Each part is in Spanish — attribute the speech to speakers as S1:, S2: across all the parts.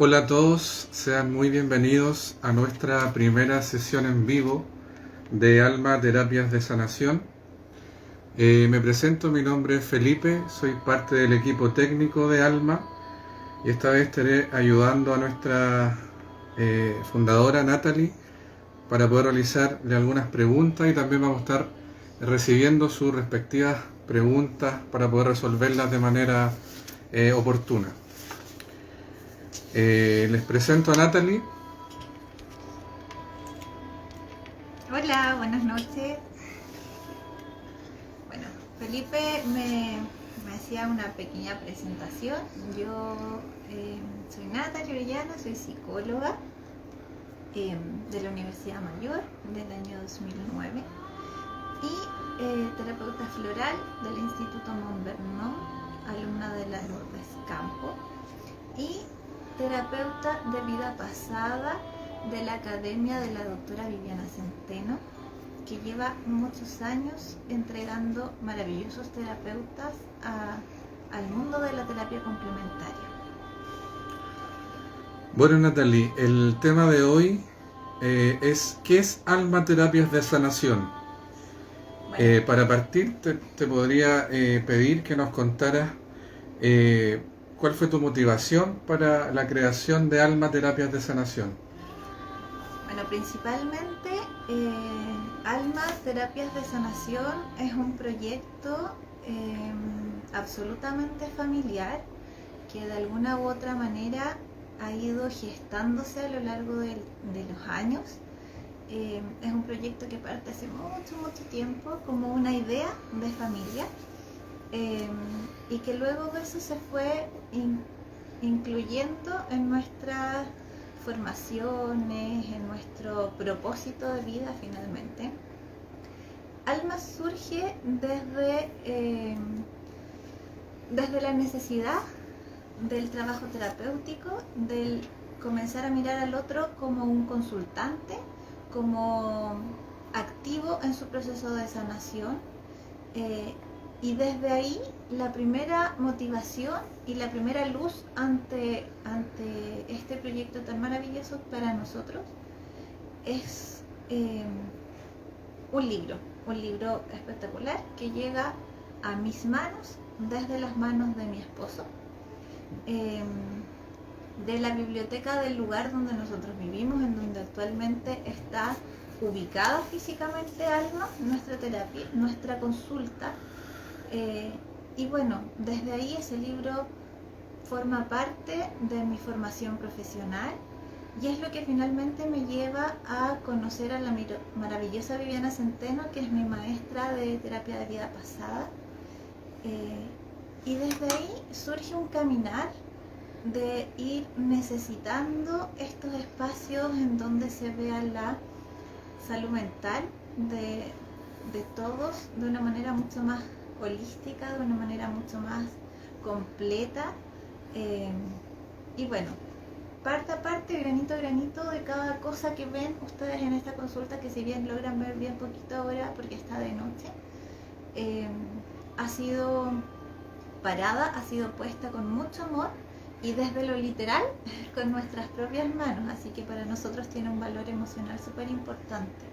S1: Hola a todos, sean muy bienvenidos a nuestra primera sesión en vivo de Alma Terapias de Sanación. Me presento, mi nombre es Felipe, soy parte del equipo técnico de Alma y esta vez estaré ayudando a nuestra fundadora Natalie para poder realizarle algunas preguntas y también vamos a estar recibiendo sus respectivas preguntas para poder resolverlas de manera oportuna. Les presento a Natalie.
S2: Hola, buenas noches. Bueno, Felipe me hacía una pequeña presentación. Yo soy Natalie Orellana, soy psicóloga de la Universidad Mayor del año 2009 y terapeuta floral del Instituto Mont Vernon, alumna de la Lourdes Campo, y terapeuta de vida pasada de la Academia de la doctora Viviana Centeno, que lleva muchos años entregando maravillosos terapeutas al mundo de la terapia complementaria.
S1: Bueno, Natalie, el tema de hoy es ¿qué es Alma Terapias de Sanación? Bueno. Para partir te podría pedir que nos contaras ¿cuál fue tu motivación para la creación de Alma Terapias de Sanación?
S2: Bueno, principalmente Alma Terapias de Sanación es un proyecto absolutamente familiar que de alguna u otra manera ha ido gestándose a lo largo de los años. Es un proyecto que parte hace mucho tiempo como una idea de familia. Y que luego de eso se fue incluyendo en nuestras formaciones, en nuestro propósito de vida finalmente. Alma surge desde la necesidad del trabajo terapéutico, del comenzar a mirar al otro como un consultante, como activo en su proceso de sanación. Y desde ahí la primera motivación y la primera luz ante este proyecto tan maravilloso para nosotros es un libro espectacular que llega a mis manos desde las manos de mi esposo, de la biblioteca del lugar donde nosotros vivimos, en donde actualmente está ubicada físicamente Alma, nuestra terapia, nuestra consulta. Y bueno, desde ahí ese libro forma parte de mi formación profesional y es lo que finalmente me lleva a conocer a la maravillosa Viviana Centeno, que es mi maestra de terapia de vida pasada. Y desde ahí surge un caminar de ir necesitando estos espacios en donde se vea la salud mental de todos de una manera mucho más holística, de una manera mucho más completa, y bueno, parte a parte, granito a granito de cada cosa que ven ustedes en esta consulta, que si bien logran ver bien poquito ahora porque está de noche, ha sido parada, ha sido puesta con mucho amor y desde lo literal con nuestras propias manos, así que para nosotros tiene un valor emocional súper importante.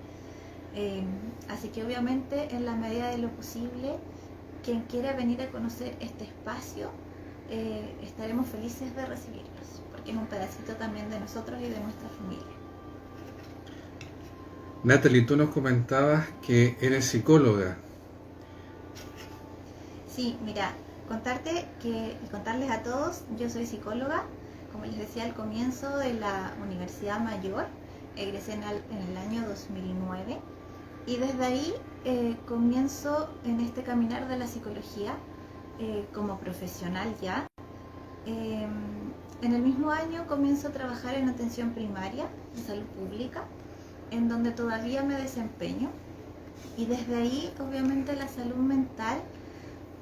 S2: Así que obviamente en la medida de lo posible, quien quiera venir a conocer este espacio, estaremos felices de recibirlos, porque es un pedacito también de nosotros y de nuestra familia.
S1: Natalie, tú nos comentabas que eres psicóloga.
S2: Sí, mira, contarles a todos, yo soy psicóloga, como les decía al comienzo, de la Universidad Mayor, egresé en el año 2009. Y desde ahí comienzo en este caminar de la psicología como profesional ya. En el mismo año comienzo a trabajar en atención primaria, en salud pública, en donde todavía me desempeño. Y desde ahí, obviamente, la salud mental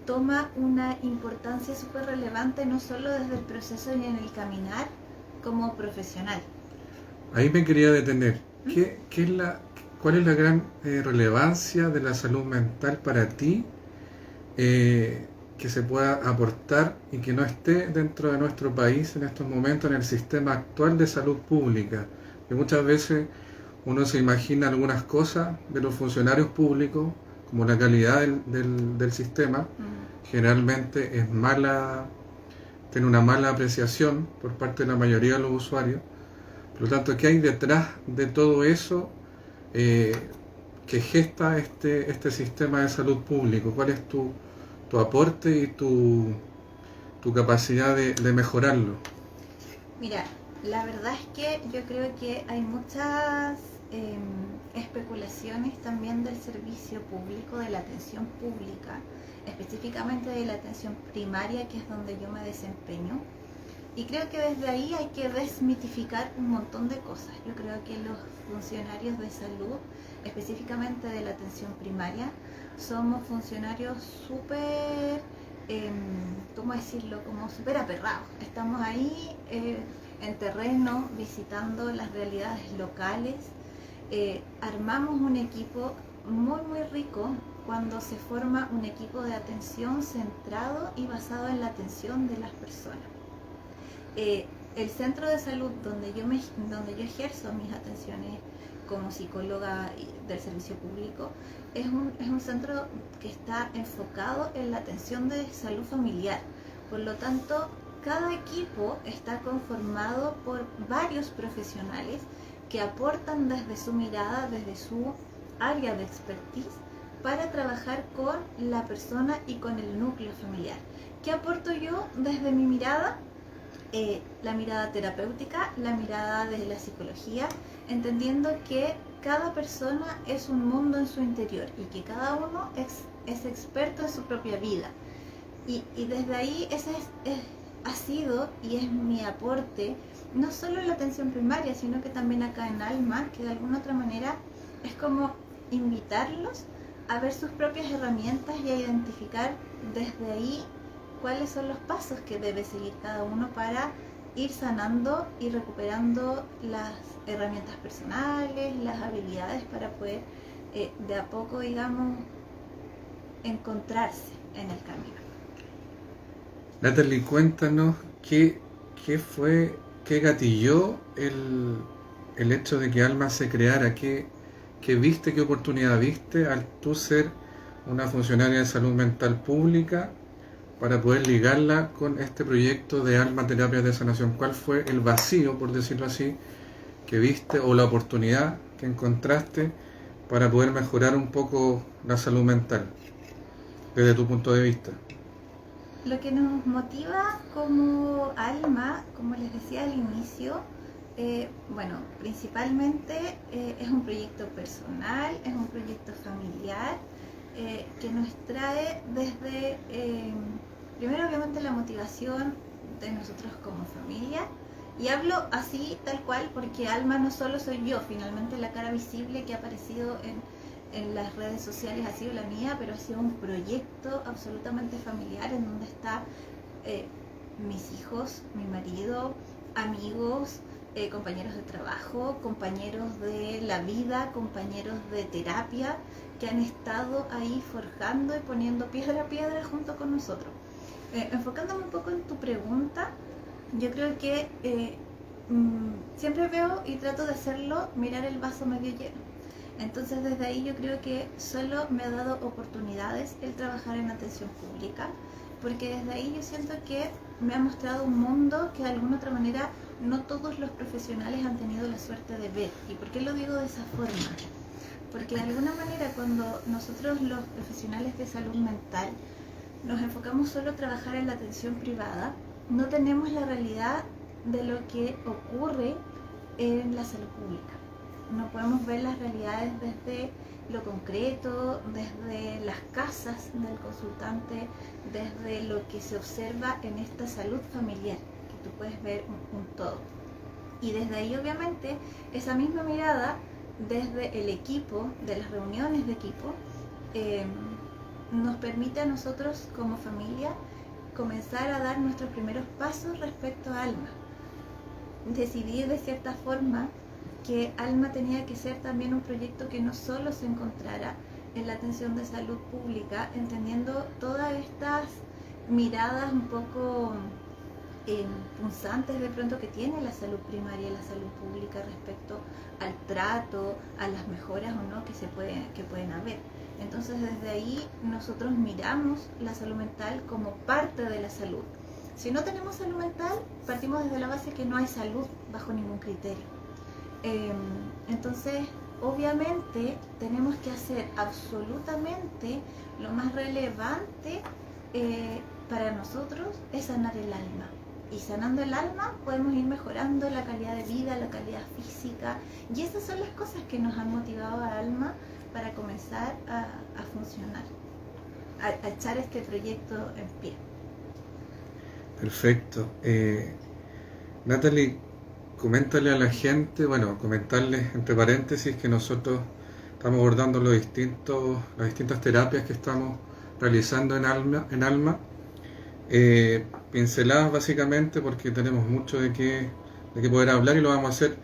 S2: toma una importancia súper relevante, no solo desde el proceso y en el caminar, como profesional.
S1: Ahí me quería detener. ¿Cuál es la gran relevancia de la salud mental para ti que se pueda aportar y que no esté dentro de nuestro país en estos momentos en el sistema actual de salud pública. Que muchas veces uno se imagina algunas cosas de los funcionarios públicos, como la calidad del sistema, generalmente es mala, tiene una mala apreciación por parte de la mayoría de los usuarios. Por lo tanto, ¿qué hay detrás de todo eso que gesta este sistema de salud público? ¿Cuál es tu aporte y tu capacidad de mejorarlo?
S2: Mira, la verdad es que yo creo que hay muchas especulaciones también del servicio público, de la atención pública, específicamente de la atención primaria, que es donde yo me desempeño. Y creo que desde ahí hay que desmitificar un montón de cosas. Yo creo que los funcionarios de salud, específicamente de la atención primaria, somos funcionarios súper, ¿cómo decirlo? Como súper aperrados. Estamos ahí en terreno, visitando las realidades locales. Armamos un equipo muy, muy rico cuando se forma un equipo de atención centrado y basado en la atención de las personas. El centro de salud donde yo ejerzo mis atenciones como psicóloga del servicio público es un centro que está enfocado en la atención de salud familiar. Por lo tanto, cada equipo está conformado por varios profesionales que aportan desde su mirada, desde su área de expertise, para trabajar con la persona y con el núcleo familiar. ¿Qué aporto yo desde mi mirada? La mirada terapéutica, la mirada desde la psicología, entendiendo que cada persona es un mundo en su interior y que cada uno es experto en su propia vida. Y desde ahí ese ha sido y es mi aporte, no solo en la atención primaria, sino que también acá en Alma, que de alguna otra manera es como invitarlos a ver sus propias herramientas y a identificar desde ahí cuáles son los pasos que debe seguir cada uno para ir sanando y recuperando las herramientas personales, las habilidades para poder de a poco, digamos, encontrarse en el camino.
S1: Natalie, cuéntanos qué gatilló el hecho de que Alma se creara, qué viste, qué oportunidad viste al tú ser una funcionaria de salud mental pública para poder ligarla con este proyecto de Alma Terapias de Sanación. ¿Cuál fue el vacío, por decirlo así, que viste o la oportunidad que encontraste para poder mejorar un poco la salud mental desde tu punto de vista?
S2: Lo que nos motiva como Alma, como les decía al inicio, bueno, principalmente es un proyecto personal, es un proyecto familiar, que nos trae desde, primero obviamente la motivación de nosotros como familia, y hablo así tal cual porque Alma no solo soy yo, finalmente la cara visible que ha aparecido en las redes sociales ha sido la mía, pero ha sido un proyecto absolutamente familiar en donde está mis hijos, mi marido, amigos, compañeros de trabajo, compañeros de la vida, compañeros de terapia, que han estado ahí forjando y poniendo piedra a piedra junto con nosotros. Enfocándome un poco en tu pregunta, yo creo que siempre veo y trato de hacerlo, mirar el vaso medio lleno. Entonces desde ahí yo creo que solo me ha dado oportunidades el trabajar en atención pública, porque desde ahí yo siento que me ha mostrado un mundo que de alguna otra manera no todos los profesionales han tenido la suerte de ver. ¿Y por qué lo digo de esa forma? Porque de alguna manera cuando nosotros los profesionales de salud mental nos enfocamos solo a trabajar en la atención privada, no tenemos la realidad de lo que ocurre en la salud pública. No podemos ver las realidades desde lo concreto, desde las casas del consultante, desde lo que se observa en esta salud familiar, que tú puedes ver un todo. Y desde ahí obviamente esa misma mirada desde el equipo, de las reuniones de equipo, nos permite a nosotros como familia comenzar a dar nuestros primeros pasos respecto a Alma. Decidir de cierta forma que Alma tenía que ser también un proyecto que no solo se encontrara en la atención de salud pública, entendiendo todas estas miradas un poco punzantes de pronto que tiene la salud primaria y la salud pública respecto al trato, a las mejoras o no que pueden haber. Entonces desde ahí nosotros miramos la salud mental como parte de la salud. Si no tenemos salud mental, partimos desde la base que no hay salud bajo ningún criterio. Entonces, obviamente, tenemos que hacer absolutamente lo más relevante para nosotros es sanar el alma. Y sanando el alma podemos ir mejorando la calidad de vida, la calidad física. Y esas son las cosas que nos han motivado a Alma para comenzar a funcionar, a echar este proyecto en pie.
S1: Perfecto. Natalie, coméntale a la gente, bueno, comentarles entre paréntesis que nosotros estamos abordando las distintas terapias que estamos realizando en Alma. Pinceladas básicamente porque tenemos mucho de qué poder hablar y lo vamos a hacer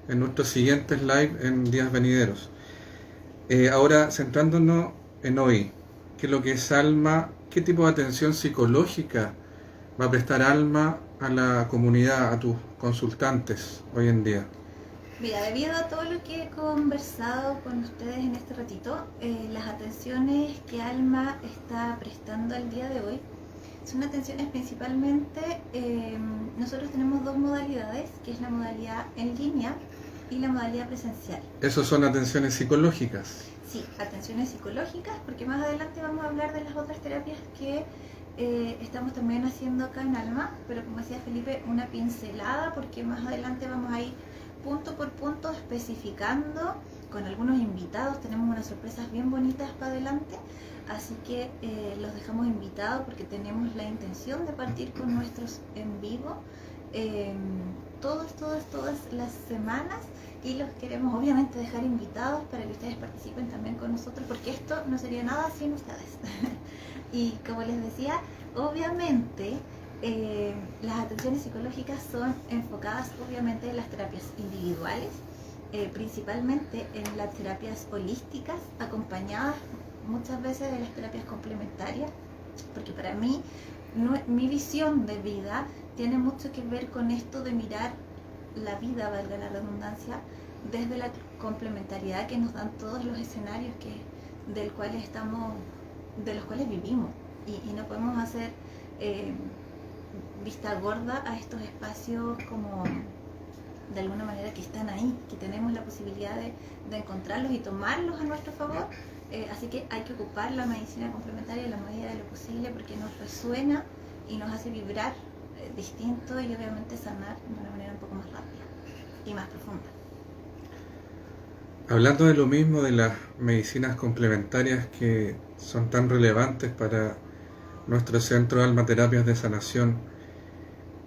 S1: en nuestros siguientes live en días venideros. Ahora, centrándonos en hoy, ¿qué es lo que es Alma? ¿Qué tipo de atención psicológica va a prestar Alma a la comunidad, a tus consultantes hoy en día?
S2: Mira, debido a todo lo que he conversado con ustedes en este ratito, las atenciones que Alma está prestando al día de hoy son atenciones principalmente, nosotros tenemos dos modalidades, que es la modalidad en línea y la modalidad presencial.
S1: ¿Esos son atenciones psicológicas?
S2: Sí, atenciones psicológicas, porque más adelante vamos a hablar de las otras terapias que estamos también haciendo acá en Alma, pero como decía Felipe, una pincelada, porque más adelante vamos a ir punto por punto especificando con algunos invitados. Tenemos unas sorpresas bien bonitas para adelante, así que los dejamos invitados porque tenemos la intención de partir con nuestros en vivo todas las semanas, y los queremos obviamente dejar invitados para que ustedes participen también con nosotros, porque esto no sería nada sin ustedes. Y como les decía, obviamente las atenciones psicológicas son enfocadas obviamente en las terapias individuales, principalmente en las terapias holísticas, acompañadas muchas veces de las terapias complementarias, porque para mí mi visión de vida tiene mucho que ver con esto de mirar la vida, valga la redundancia, desde la complementariedad que nos dan todos los escenarios de los cuales vivimos, y no podemos hacer vista gorda a estos espacios como de alguna manera que están ahí, que tenemos la posibilidad de encontrarlos y tomarlos a nuestro favor. Así que hay que ocupar la medicina complementaria en la medida de lo posible, porque nos resuena y nos hace vibrar distinto, y obviamente sanar de una manera un poco más rápida y más profunda.
S1: Hablando de lo mismo, de las medicinas complementarias que son tan relevantes para nuestro centro de Alma Terapias de Sanación,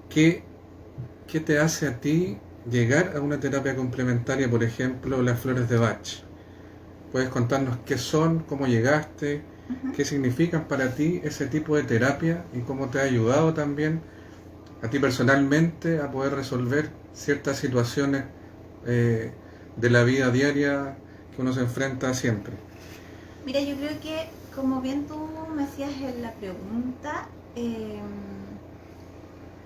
S1: ¿qué te hace a ti llegar a una terapia complementaria, por ejemplo, las flores de Bach? ¿Puedes contarnos qué son, cómo llegaste, qué significan para ti ese tipo de terapia y cómo te ha ayudado también a ti personalmente a poder resolver ciertas situaciones de la vida diaria que uno se enfrenta siempre?
S2: Mira, yo creo que, como bien tú me hacías en la pregunta,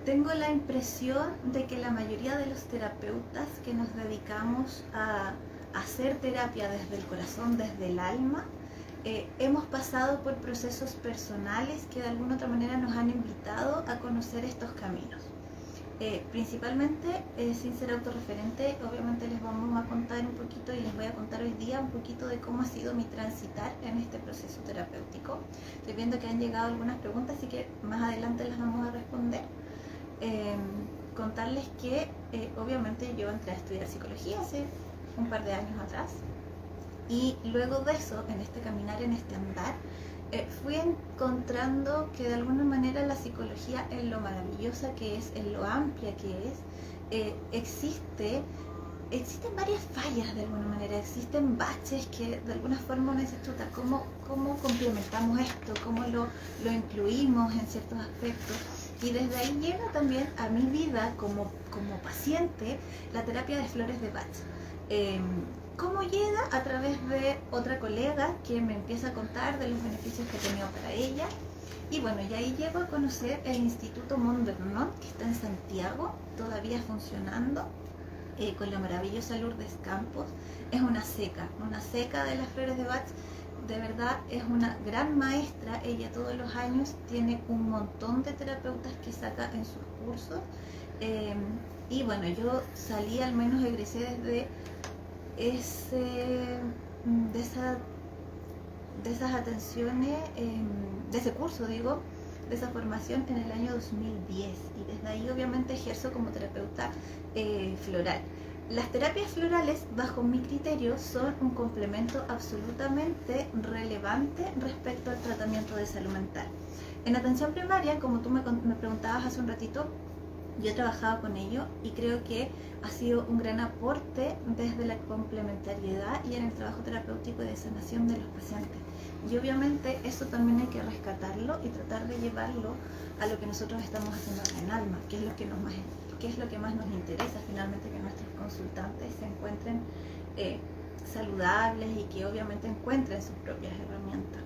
S2: tengo la impresión de que la mayoría de los terapeutas que nos dedicamos a hacer terapia desde el corazón, desde el alma, hemos pasado por procesos personales que de alguna otra manera nos han invitado a conocer estos caminos. Principalmente, sin ser autorreferente, obviamente les vamos a contar un poquito, y les voy a contar hoy día un poquito de cómo ha sido mi transitar en este proceso terapéutico. Estoy viendo que han llegado algunas preguntas, así que más adelante las vamos a responder. Contarles que obviamente yo entré a estudiar psicología hace un par de años atrás, y luego de eso, en este caminar, en este andar, fui encontrando que de alguna manera la psicología, en lo maravillosa que es, en lo amplia que es, existen varias fallas de alguna manera, existen baches que de alguna forma uno dice, chuta, ¿cómo complementamos esto? ¿Cómo lo incluimos en ciertos aspectos? Y desde ahí llega también a mi vida como paciente la terapia de flores de Bach. ¿Cómo llega? A través de otra colega que me empieza a contar de los beneficios que ha tenido para ella. Y bueno, y ahí llego a conocer el Instituto Mont Vernon, que está en Santiago, todavía funcionando, con la maravillosa Lourdes Campos. Es una seca de las flores de Bach. De verdad es una gran maestra. Ella todos los años tiene un montón de terapeutas que saca en sus cursos. Y bueno, yo salí, al menos egresé desde de esas atenciones, de ese curso, digo, de esa formación en el año 2010, y desde ahí obviamente ejerzo como terapeuta floral. Las terapias florales, bajo mi criterio, son un complemento absolutamente relevante respecto al tratamiento de salud mental. En atención primaria, como tú me preguntabas hace un ratito, yo he trabajado con ello y creo que ha sido un gran aporte desde la complementariedad y en el trabajo terapéutico y de sanación de los pacientes. Y obviamente eso también hay que rescatarlo y tratar de llevarlo a lo que nosotros estamos haciendo acá en Alma, que es lo que más nos interesa finalmente, que nuestros consultantes se encuentren saludables y que obviamente encuentren sus propias herramientas.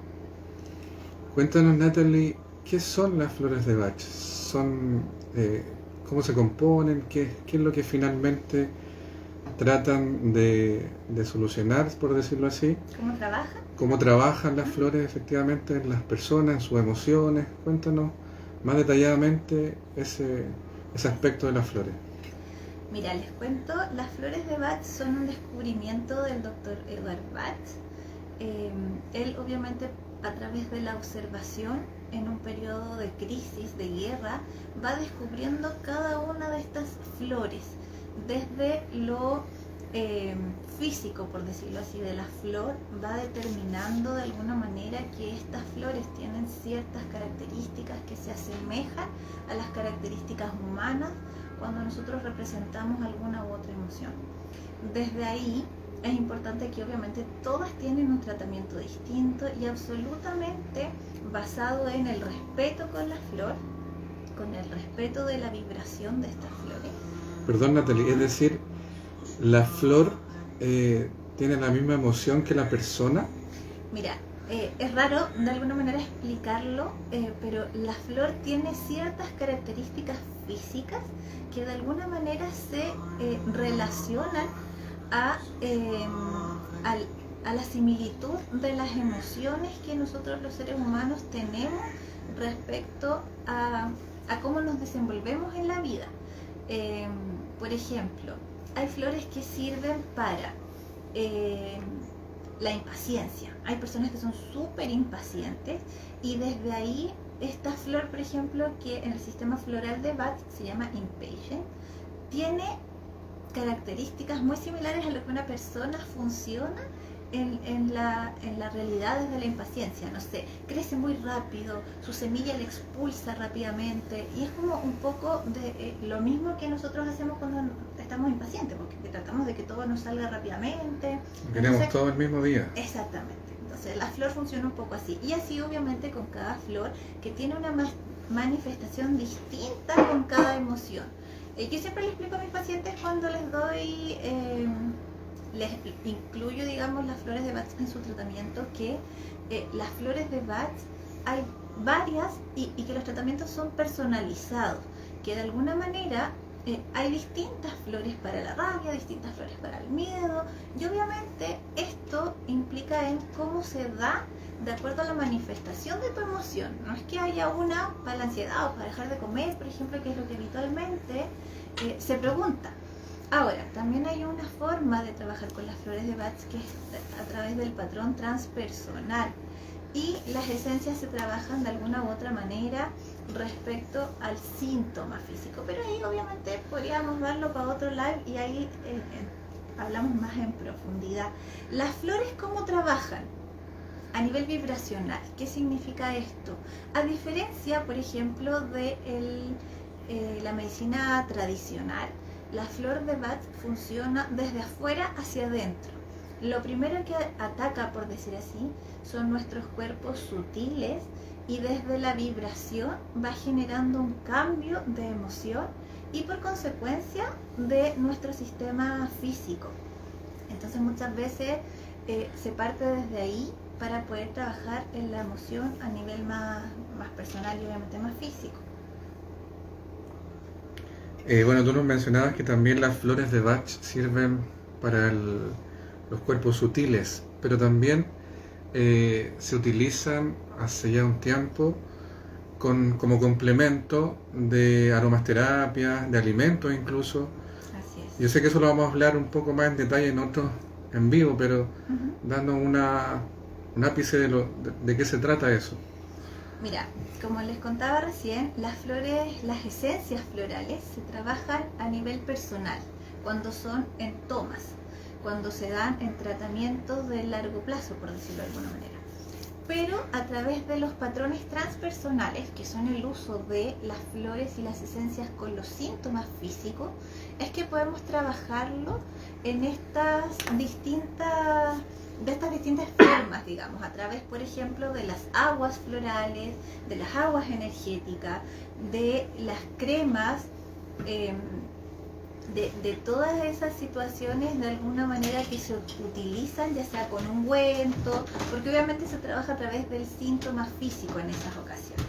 S1: Cuéntanos, Natalie, ¿qué son las flores de Bach? ¿Cómo se componen? ¿Qué es lo que finalmente tratan de solucionar, por decirlo así?
S2: ¿Cómo trabajan?
S1: ¿Cómo trabajan las flores efectivamente en las personas, en sus emociones? Cuéntanos más detalladamente ese aspecto de las flores.
S2: Mira, les cuento, las flores de Bach son un descubrimiento del doctor Eduard Bach. Él obviamente, a través de la observación en un periodo de crisis, de guerra, va descubriendo cada una de estas flores, desde lo físico, por decirlo así, de la flor, va determinando de alguna manera que estas flores tienen ciertas características que se asemejan a las características humanas cuando nosotros representamos alguna u otra emoción. Desde ahí es importante que obviamente todas tienen un tratamiento distinto y absolutamente basado en el respeto con la flor, con el respeto de la vibración de estas flores.
S1: Perdón, Natalie, es decir, ¿la flor tiene la misma emoción que la persona?
S2: Mira, es raro de alguna manera explicarlo, pero la flor tiene ciertas características físicas que de alguna manera se relacionan a la similitud de las emociones que nosotros los seres humanos tenemos respecto a cómo nos desenvolvemos en la vida. Por ejemplo, hay flores que sirven para la impaciencia. Hay personas que son súper impacientes y desde ahí esta flor, por ejemplo, que en el sistema floral de Bach se llama Impatient, tiene características muy similares a lo que una persona funciona en la realidad desde la impaciencia. No sé, crece muy rápido, su semilla le expulsa rápidamente y es como un poco de lo mismo que nosotros hacemos cuando estamos impacientes, porque tratamos de que todo nos salga rápidamente.
S1: Queremos todo el mismo día.
S2: Exactamente. Entonces la flor funciona un poco así, y así obviamente con cada flor, que tiene una manifestación distinta con cada emoción. Yo siempre les explico a mis pacientes cuando les doy, les incluyo, digamos, las flores de Bach en su tratamiento, que las flores de Bach hay varias y que los tratamientos son personalizados, que de alguna manera hay distintas flores para la rabia, distintas flores para el miedo, y obviamente esto implica en cómo se da de acuerdo a la manifestación de tu emoción. No es que haya una para la ansiedad o para dejar de comer, por ejemplo, que es lo que habitualmente se pregunta. Ahora, también hay una forma de trabajar con las flores de Bach que es a través del patrón transpersonal, y las esencias se trabajan de alguna u otra manera respecto al síntoma físico, pero ahí obviamente podríamos darlo para otro live y ahí hablamos más en profundidad. Las flores, ¿cómo trabajan? A nivel vibracional. ¿Qué significa esto? A diferencia, por ejemplo, de la medicina tradicional, la flor de Bach funciona desde afuera hacia adentro. Lo primero que ataca, por decir así, son nuestros cuerpos sutiles, y desde la vibración va generando un cambio de emoción y por consecuencia de nuestro sistema físico. Entonces muchas veces se parte desde ahí para poder trabajar en la emoción a nivel más personal y obviamente más físico.
S1: Bueno, tú nos mencionabas que también las flores de Bach sirven para los cuerpos sutiles, pero también se utilizan hace ya un tiempo como complemento de aromaterapia, de alimentos incluso.
S2: Así es.
S1: Yo sé que eso lo vamos a hablar un poco más en detalle en otros en vivo, pero dando un ápice de qué se trata eso.
S2: Mira, como les contaba recién, las flores, las esencias florales se trabajan a nivel personal, cuando son en tomas, cuando se dan en tratamientos de largo plazo, por decirlo de alguna manera. Pero a través de los patrones transpersonales, que son el uso de las flores y las esencias con los síntomas físicos, es que podemos trabajarlo en estas distintas formas, digamos, a través, por ejemplo, de las aguas florales, de las aguas energéticas, de las cremas, de todas esas situaciones de alguna manera que se utilizan, ya sea con ungüento, porque obviamente se trabaja a través del síntoma físico en esas ocasiones.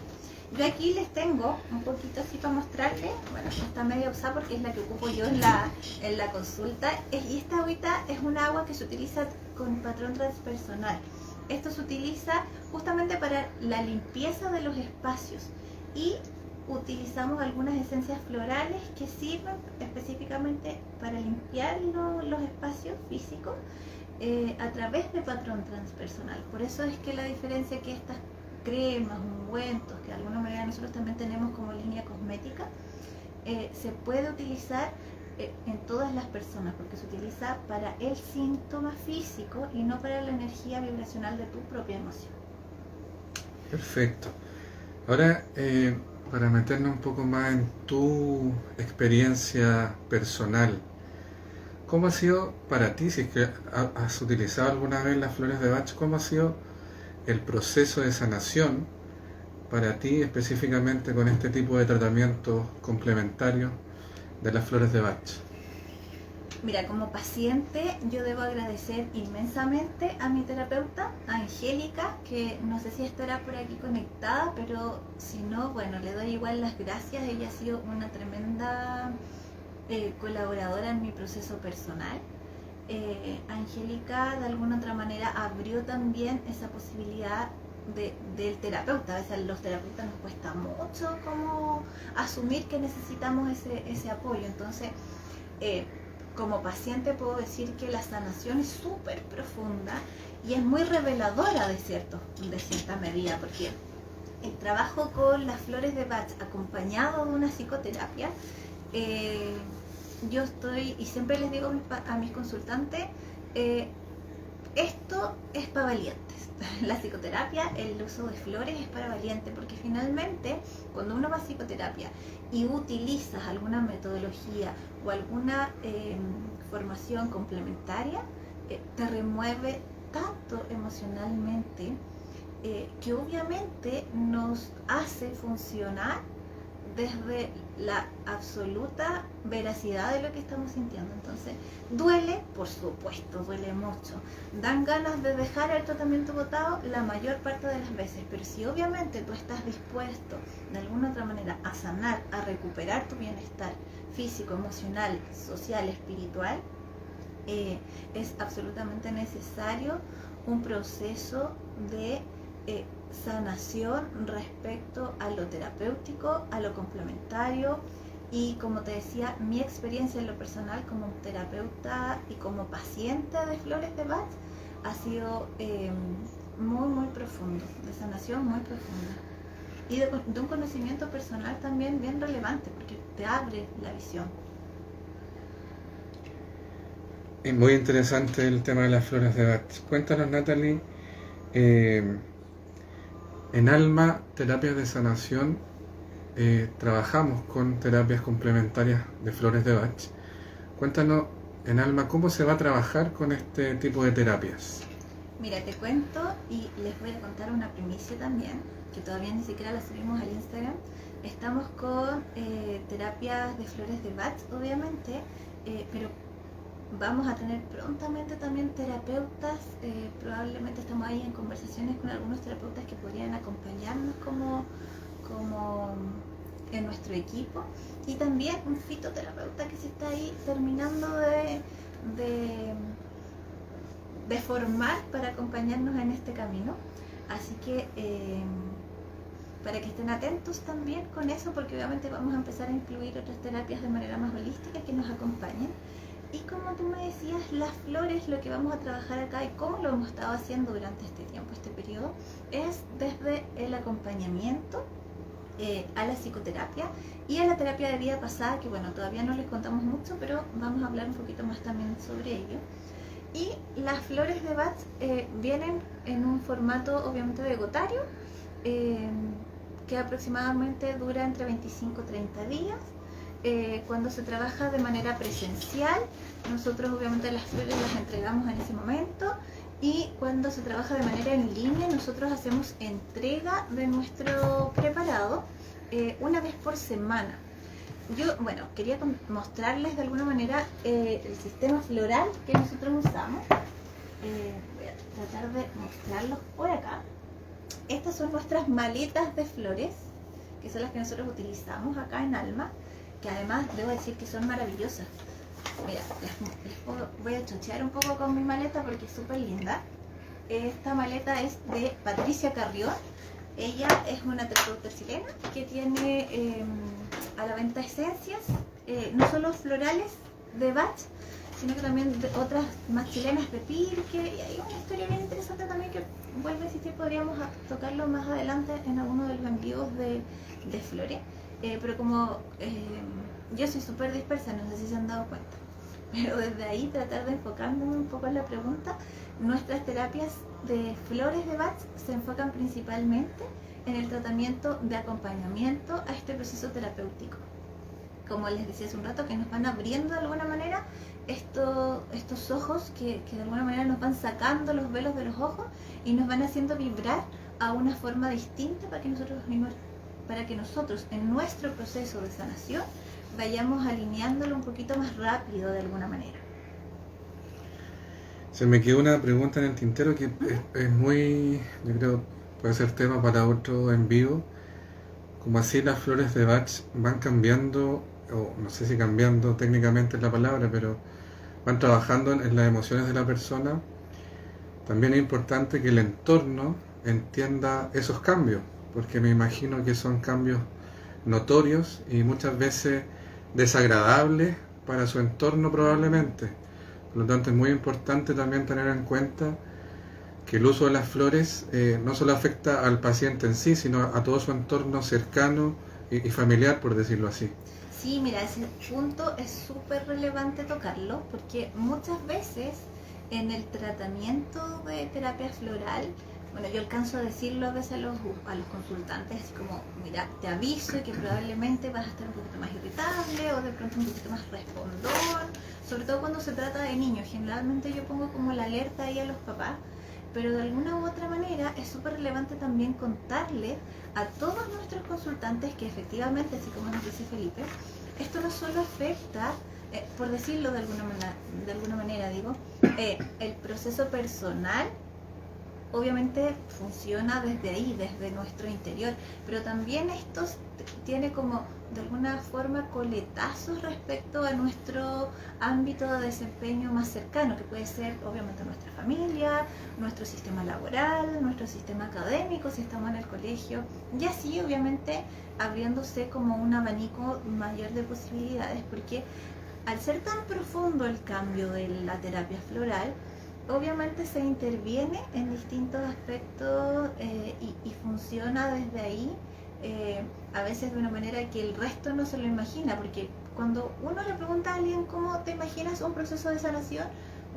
S2: Yo aquí les tengo un poquito así para mostrarles. Bueno, esta está medio usada porque es la que ocupo yo en la consulta. Y esta agüita es un agua que se utiliza con patrón transpersonal. Esto se utiliza justamente para la limpieza de los espacios y utilizamos algunas esencias florales que sirven específicamente para limpiar los espacios físicos a través de patrón transpersonal. Por eso es que la diferencia que estas cremas, ungüentos, que de alguna manera nosotros también tenemos como línea cosmética, se puede utilizar en todas las personas, porque se utiliza para el síntoma físico y no para la energía vibracional de tu propia emoción.
S1: Perfecto. Ahora, para meternos un poco más en tu experiencia personal, ¿cómo ha sido para ti, si es que has utilizado alguna vez las flores de Bach, cómo ha sido el proceso de sanación para ti específicamente con este tipo de tratamientos complementarios de las flores de Bach?
S2: Mira, como paciente yo debo agradecer inmensamente a mi terapeuta, a Angélica, que no sé si estará por aquí conectada, pero si no, bueno, le doy igual las gracias. Ella ha sido una tremenda colaboradora en mi proceso personal. Angélica de alguna otra manera abrió también esa posibilidad del terapeuta. A veces a los terapeutas nos cuesta mucho como asumir que necesitamos ese apoyo. Entonces, como paciente puedo decir que la sanación es súper profunda y es muy reveladora de cierta medida, porque el trabajo con las flores de Bach acompañado de una psicoterapia, yo estoy, y siempre les digo a mis consultantes, esto es para valientes. La psicoterapia, el uso de flores es para valientes, porque finalmente cuando uno va a psicoterapia y utilizas alguna metodología o alguna formación complementaria, te remueve tanto emocionalmente que obviamente nos hace funcionar desde la absoluta veracidad de lo que estamos sintiendo. Entonces, duele, por supuesto, duele mucho. Dan ganas de dejar el tratamiento botado la mayor parte de las veces, pero si obviamente tú estás dispuesto de alguna otra manera a sanar, a recuperar tu bienestar físico, emocional, social, espiritual, es absolutamente necesario un proceso de sanación respecto a lo terapéutico, a lo complementario. Y como te decía, mi experiencia en lo personal como terapeuta y como paciente de flores de Bach ha sido muy profundo, de sanación muy profunda y de un conocimiento personal también bien relevante, porque te abre la visión.
S1: Es muy interesante el tema de las flores de Bach. Cuéntanos, Natalie, en Alma Terapias de Sanación trabajamos con terapias complementarias de flores de Bach. Cuéntanos, en Alma, ¿cómo se va a trabajar con este tipo de terapias?
S2: Mira, te cuento y les voy a contar una primicia también, que todavía ni siquiera la subimos al Instagram. Estamos con terapias de flores de Bach, obviamente, pero Vamos a tener prontamente también terapeutas, probablemente estamos ahí en conversaciones con algunos terapeutas que podrían acompañarnos como en nuestro equipo, y también un fitoterapeuta que se está ahí terminando de formar para acompañarnos en este camino. Así que para que estén atentos también con eso, porque obviamente vamos a empezar a incluir otras terapias de manera más holística que nos acompañen. Y como tú me decías, las flores, lo que vamos a trabajar acá y cómo lo hemos estado haciendo durante este tiempo, este periodo, es desde el acompañamiento a la psicoterapia y a la terapia de vida pasada, que bueno, todavía no les contamos mucho, pero vamos a hablar un poquito más también sobre ello. Y las flores de Bach vienen en un formato obviamente de gotario, que aproximadamente dura entre 25 y 30 días. Cuando se trabaja de manera presencial, nosotros obviamente las flores las entregamos en ese momento, y cuando se trabaja de manera en línea, nosotros hacemos entrega de nuestro preparado una vez por semana. Yo, bueno, quería mostrarles de alguna manera el sistema floral que nosotros usamos. Voy a tratar de mostrarlos por acá. Estas son nuestras maletas de flores, que son las que nosotros utilizamos acá en Alma, que además debo decir que son maravillosas. Mira, voy a chochear un poco con mi maleta porque es súper linda. Esta maleta es de Patricia Carrión. Ella es una terapeuta chilena que tiene a la venta esencias, no solo florales de Bach, sino que también de otras más chilenas de Pirque, y hay una historia bien interesante también que vuelve a existir, podríamos tocarlo más adelante en alguno de los envíos de flores, pero como yo soy súper dispersa, no sé si se han dado cuenta, pero desde ahí tratar de enfocarme un poco en la pregunta. Nuestras terapias de flores de Bach se enfocan principalmente en el tratamiento de acompañamiento a este proceso terapéutico. Como les decía hace un rato, que nos van abriendo de alguna manera estos ojos que de alguna manera nos van sacando los velos de los ojos y nos van haciendo vibrar a una forma distinta para que nosotros en nuestro proceso de sanación vayamos alineándolo un poquito más rápido de alguna manera.
S1: Se me quedó una pregunta en el tintero que es muy, yo creo, puede ser tema para otro en vivo. Como así las flores de Bach van cambiando, o no sé si cambiando técnicamente es la palabra, pero van trabajando en las emociones de la persona. También es importante que el entorno entienda esos cambios, porque me imagino que son cambios notorios y muchas veces desagradables para su entorno probablemente. Por lo tanto, es muy importante también tener en cuenta que el uso de las flores no solo afecta al paciente en sí, sino a todo su entorno cercano y familiar, por decirlo así.
S2: Sí, mira, ese punto es súper relevante tocarlo, porque muchas veces en el tratamiento de terapia floral, bueno, yo alcanzo a decirlo a veces a los consultantes, así como, mira, te aviso que probablemente vas a estar un poquito más irritable o de pronto un poquito más respondón, sobre todo cuando se trata de niños. Generalmente yo pongo como la alerta ahí a los papás, pero de alguna u otra manera es súper relevante también contarle a todos nuestros consultantes que efectivamente, así como nos dice Felipe, esto no solo afecta, por decirlo de alguna manera digo, el proceso personal. Obviamente funciona desde ahí, desde nuestro interior, pero también esto tiene como de alguna forma coletazos respecto a nuestro ámbito de desempeño más cercano, que puede ser obviamente nuestra familia, nuestro sistema laboral, nuestro sistema académico, si estamos en el colegio, y así obviamente abriéndose como un abanico mayor de posibilidades, porque al ser tan profundo el cambio de la terapia floral, obviamente se interviene en distintos aspectos y funciona desde ahí, a veces de una manera que el resto no se lo imagina, porque cuando uno le pregunta a alguien cómo te imaginas un proceso de sanación,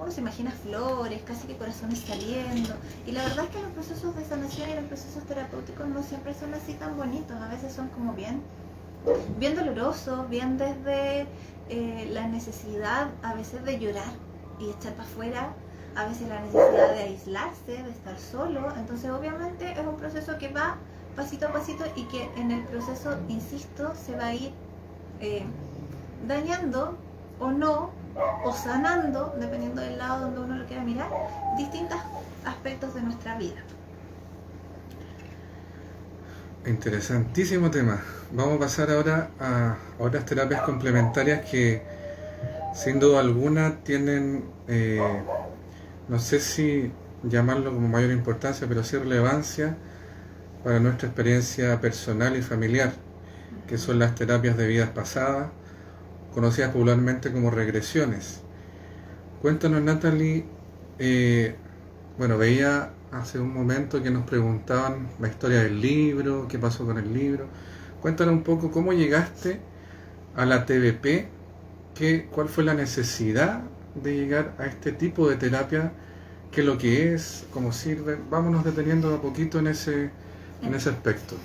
S2: uno se imagina flores, casi que corazones saliendo, y la verdad es que los procesos de sanación y los procesos terapéuticos no siempre son así tan bonitos, a veces son como bien dolorosos, bien desde la necesidad a veces de llorar y echar para afuera, a veces la necesidad de aislarse, de estar solo. Entonces obviamente es un proceso que va pasito a pasito y que en el proceso, insisto, se va a ir dañando o no o sanando, dependiendo del lado donde uno lo quiera mirar, distintos aspectos de nuestra vida.
S1: Interesantísimo tema. Vamos a pasar ahora a otras terapias complementarias que sin duda alguna tienen, no sé si llamarlo como mayor importancia, pero sí relevancia para nuestra experiencia personal y familiar, que son las terapias de vidas pasadas, conocidas popularmente como regresiones. Cuéntanos, Natalie, veía hace un momento que nos preguntaban la historia del libro, qué pasó con el libro. Cuéntanos un poco cómo llegaste a la TVP, cuál fue la necesidad de llegar a este tipo de terapia, qué es lo que es, cómo sirve. Vámonos deteniendo de a poquito en ese aspecto.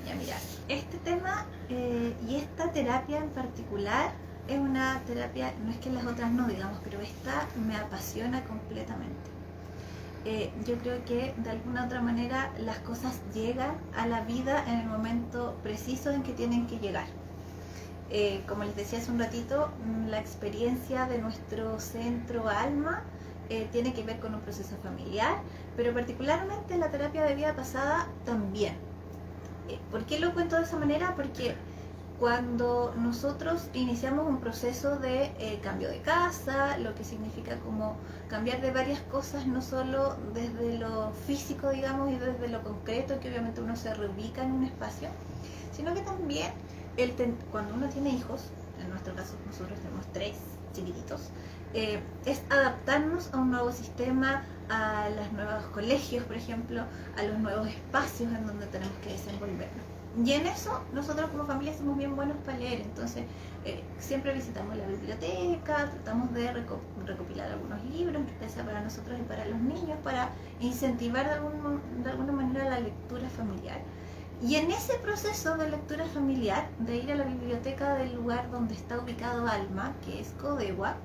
S2: Ya, mira, este tema y esta terapia en particular es una terapia, no es que las otras no, digamos, pero esta me apasiona completamente. Yo creo que de alguna otra manera las cosas llegan a la vida en el momento preciso en que tienen que llegar. Como les decía hace un ratito, la experiencia de nuestro centro alma tiene que ver con un proceso familiar, pero particularmente la terapia de vida pasada también. ¿Por qué lo cuento de esa manera? Porque cuando nosotros iniciamos un proceso de cambio de casa, lo que significa como cambiar de varias cosas, no solo desde lo físico, digamos, y desde lo concreto, que obviamente uno se reubica en un espacio, sino que también cuando uno tiene hijos, en nuestro caso nosotros tenemos 3 chiquititos, es adaptarnos a un nuevo sistema, a los nuevos colegios, por ejemplo, a los nuevos espacios en donde tenemos que desenvolvernos. Y en eso nosotros como familia somos bien buenos para leer, entonces siempre visitamos la biblioteca, tratamos de recopilar algunos libros, ya sea para nosotros y para los niños, para incentivar de alguna manera la lectura familiar. Y en ese proceso de lectura familiar, de ir a la biblioteca del lugar donde está ubicado Alma, que es Codewa,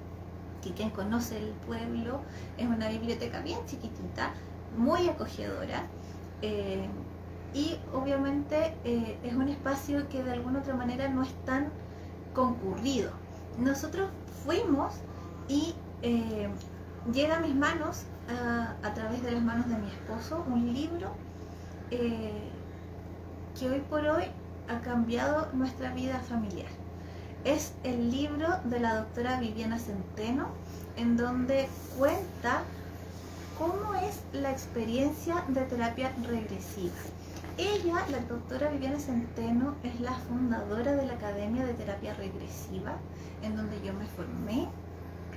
S2: que quien conoce el pueblo, es una biblioteca bien chiquitita, muy acogedora, y obviamente es un espacio que de alguna otra manera no es tan concurrido. Nosotros fuimos y llega a mis manos, a través de las manos de mi esposo, un libro que hoy por hoy ha cambiado nuestra vida familiar. Es el libro de la doctora Viviana Centeno, en donde cuenta cómo es la experiencia de terapia regresiva. Ella, la doctora Viviana Centeno, es la fundadora de la Academia de Terapia Regresiva, en donde yo me formé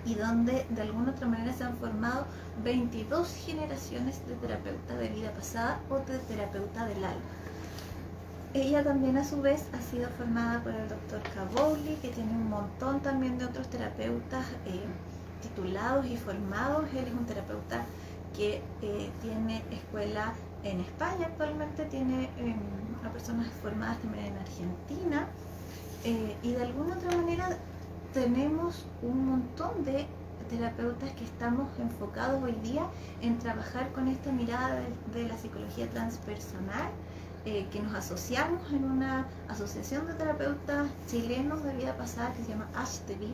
S2: y donde de alguna otra manera se han formado 22 generaciones de terapeutas de vida pasada o de terapeuta del alma. Ella también a su vez ha sido formada por el doctor Cabowli, que tiene un montón también de otros terapeutas titulados y formados. Él es un terapeuta que tiene escuela en España actualmente, tiene a personas formadas también en Argentina, y de alguna otra manera tenemos un montón de terapeutas que estamos enfocados hoy día en trabajar con esta mirada de la psicología transpersonal, que nos asociamos en una asociación de terapeutas chilenos de vida pasada que se llama ASHTV,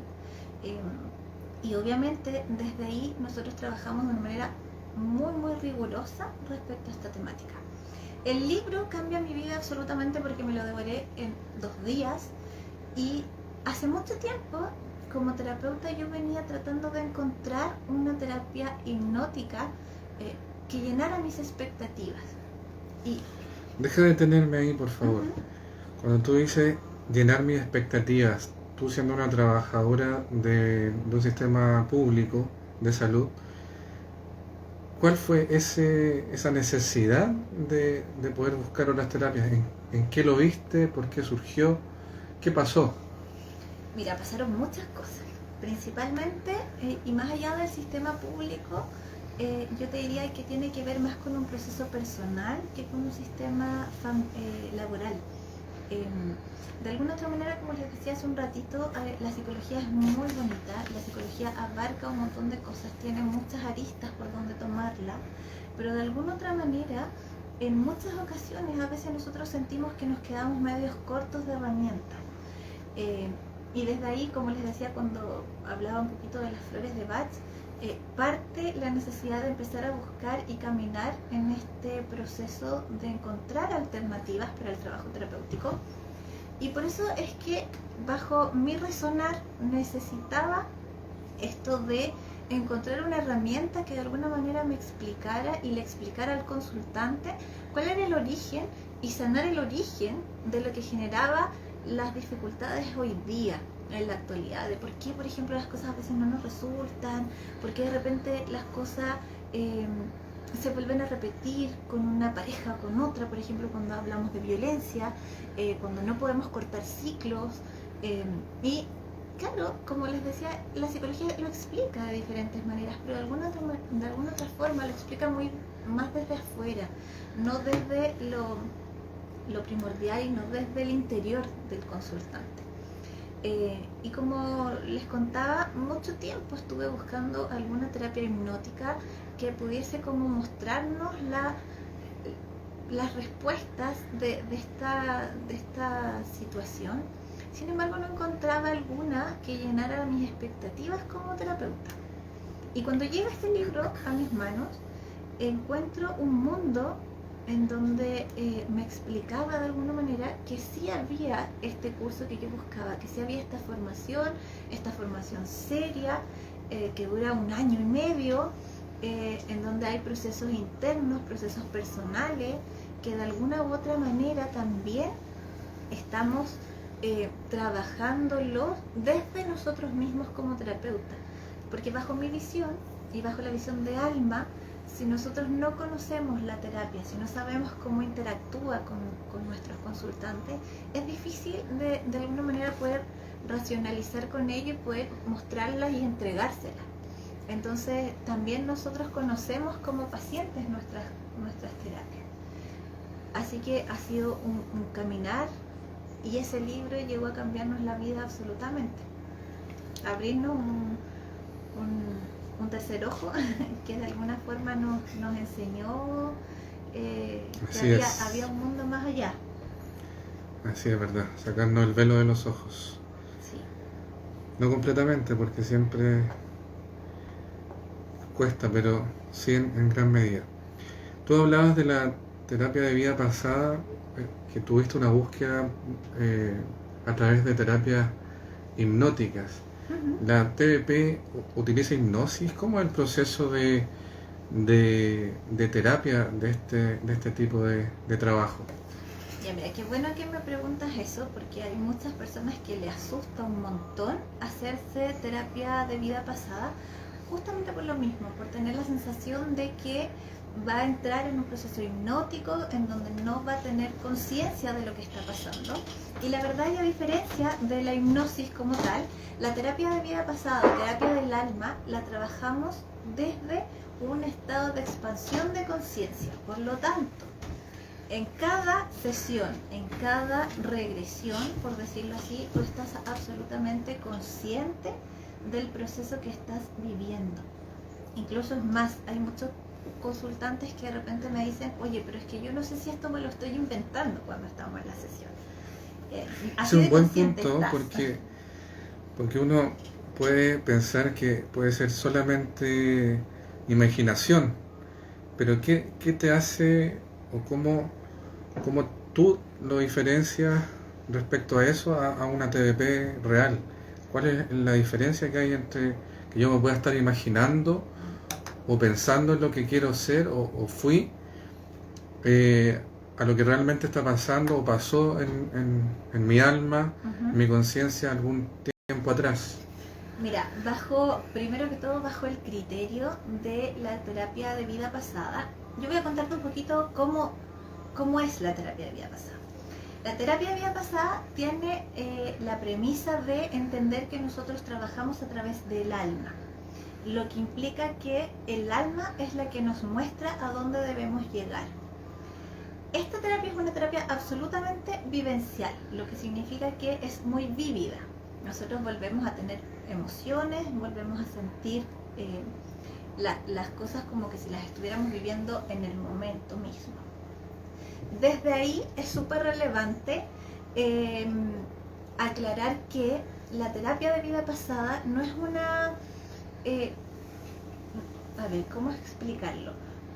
S2: y obviamente desde ahí nosotros trabajamos de una manera muy rigurosa respecto a esta temática. El libro cambia mi vida absolutamente porque me lo devoré en 2 días, y hace mucho tiempo como terapeuta yo venía tratando de encontrar una terapia hipnótica que llenara mis expectativas. Y
S1: deja de detenerme ahí, por favor. Cuando tú dices llenar mis expectativas, tú siendo una trabajadora de un sistema público de salud, ¿cuál fue esa necesidad de poder buscar otras terapias? ¿En qué lo viste? ¿Por qué surgió? ¿Qué pasó?
S2: Mira, pasaron muchas cosas. Principalmente, y más allá del sistema público, yo te diría que tiene que ver más con un proceso personal que con un sistema laboral. De alguna otra manera, como les decía hace un ratito, la psicología es muy bonita, la psicología abarca un montón de cosas, tiene muchas aristas por donde tomarla, pero de alguna otra manera, en muchas ocasiones, a veces nosotros sentimos que nos quedamos medios cortos de herramientas. Y desde ahí, como les decía cuando hablaba un poquito de las flores de Bach, parte la necesidad de empezar a buscar y caminar en este proceso de encontrar alternativas para el trabajo terapéutico. Y por eso es que bajo mi resonar necesitaba esto de encontrar una herramienta que de alguna manera me explicara y le explicara al consultante cuál era el origen y sanar el origen de lo que generaba las dificultades hoy día, en la actualidad, de por qué, por ejemplo, las cosas a veces no nos resultan, por qué de repente las cosas se vuelven a repetir con una pareja o con otra, por ejemplo, cuando hablamos de violencia, cuando no podemos cortar ciclos, y claro, como les decía, la psicología lo explica de diferentes maneras, pero de alguna otra forma lo explica más desde afuera, no desde lo primordial y no desde el interior del consultante. Y como les contaba, mucho tiempo estuve buscando alguna terapia hipnótica que pudiese como mostrarnos las respuestas de esta situación. Sin embargo, no encontraba alguna que llenara mis expectativas como terapeuta. Y cuando llega este libro a mis manos, encuentro un mundo en donde me explicaba de alguna manera que sí había este curso que yo buscaba, que sí había esta formación seria, que dura 1 año y medio, en donde hay procesos internos, procesos personales, que de alguna u otra manera también estamos trabajándolos desde nosotros mismos como terapeutas. Porque bajo mi visión y bajo la visión de Alma, si nosotros no conocemos la terapia, si no sabemos cómo interactúa con nuestros consultantes, es difícil de alguna manera poder racionalizar con ello y poder mostrarlas y entregárselas. Entonces también nosotros conocemos como pacientes nuestras terapias. Así que ha sido un caminar, y ese libro llegó a cambiarnos la vida absolutamente. Abrirnos un tercer ojo que de alguna forma nos enseñó que había un mundo más allá.
S1: Así es, verdad, sacarnos el velo de los ojos.
S2: Sí.
S1: No completamente, porque siempre cuesta, pero sí en gran medida. Tú hablabas de la terapia de vida pasada, que tuviste una búsqueda a través de terapias hipnóticas.
S2: Uh-huh.
S1: ¿La TBP utiliza hipnosis? ¿Cómo es el proceso de terapia de este tipo de trabajo?
S2: Ya, mira, qué bueno que me preguntas eso, porque hay muchas personas que le asusta un montón hacerse terapia de vida pasada, justamente por lo mismo, por tener la sensación de que va a entrar en un proceso hipnótico en donde no va a tener conciencia de lo que está pasando. Y la verdad, y a diferencia de la hipnosis como tal, la terapia de vida pasada, terapia del alma, la trabajamos desde un estado de expansión de conciencia. Por lo tanto, en cada sesión, en cada regresión, por decirlo así, tú estás absolutamente consciente del proceso que estás viviendo. Incluso es más, hay muchos consultantes que de repente me dicen, oye, pero es que yo no sé si esto me lo estoy inventando cuando estamos en la sesión.
S1: Es un buen punto, porque uno puede pensar que puede ser solamente imaginación, pero ¿qué te hace o cómo tú lo diferencias respecto a eso, a una TBP real? ¿Cuál es la diferencia que hay entre que yo me pueda estar imaginando o pensando en lo que quiero ser o fui, a lo que realmente está pasando o pasó en mi alma,
S2: Uh-huh.
S1: en mi conciencia algún tiempo atrás?
S2: Mira, primero que todo, bajo el criterio de la terapia de vida pasada, yo voy a contarte un poquito cómo es la terapia de vida pasada. La terapia de vida pasada tiene la premisa de entender que nosotros trabajamos a través del alma, lo que implica que el alma es la que nos muestra a dónde debemos llegar. Esta terapia es una terapia absolutamente vivencial, lo que significa que es muy vívida. Nosotros volvemos a tener emociones, volvemos a sentir las cosas como que si las estuviéramos viviendo en el momento mismo. Desde ahí es súper relevante aclarar que la terapia de vida pasada no es una... a ver, ¿cómo explicarlo?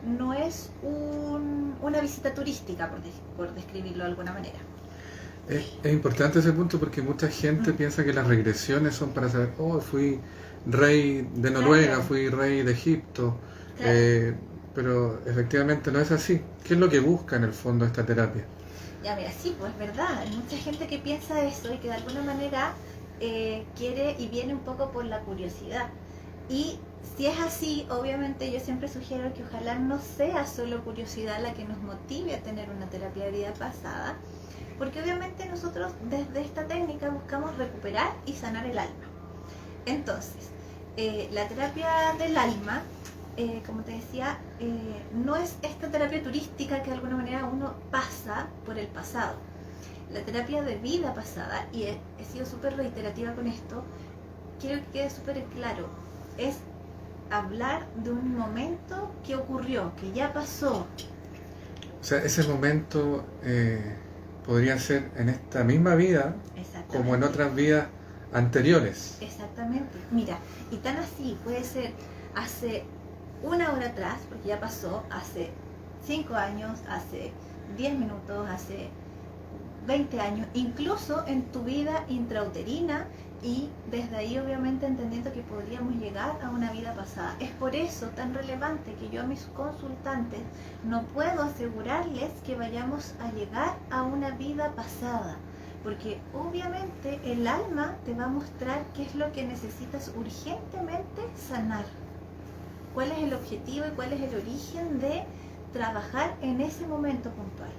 S2: No es una visita turística, por describirlo de alguna manera.
S1: Es importante ese punto porque mucha gente piensa que las regresiones son para saber, oh, fui rey de Noruega,
S2: Claro.
S1: fui rey de Egipto,
S2: Claro.
S1: pero efectivamente no es así. ¿Qué es lo que busca en el fondo esta terapia?
S2: Ya, mira, sí, pues es verdad. Hay mucha gente que piensa eso y que de alguna manera quiere y viene un poco por la curiosidad. Y si es así, obviamente yo siempre sugiero que ojalá no sea solo curiosidad la que nos motive a tener una terapia de vida pasada, porque obviamente nosotros desde esta técnica buscamos recuperar y sanar el alma. Entonces, la terapia del alma, como te decía, no es esta terapia turística que de alguna manera uno pasa por el pasado. La terapia de vida pasada, y he sido súper reiterativa con esto, quiero que quede súper claro, es hablar de un momento que ocurrió, que ya pasó.
S1: O sea, ese momento podría ser en esta misma vida como en otras vidas anteriores.
S2: Exactamente. Mira, y tan así puede ser hace una hora atrás, porque ya pasó, hace 5 años, hace 10 minutos, hace 20 años, incluso en tu vida intrauterina, y desde ahí obviamente entendiendo que podríamos llegar a una vida pasada. Es por eso tan relevante que yo a mis consultantes no puedo asegurarles que vayamos a llegar a una vida pasada, porque obviamente el alma te va a mostrar qué es lo que necesitas urgentemente sanar, cuál es el objetivo y cuál es el origen de trabajar en ese momento puntual.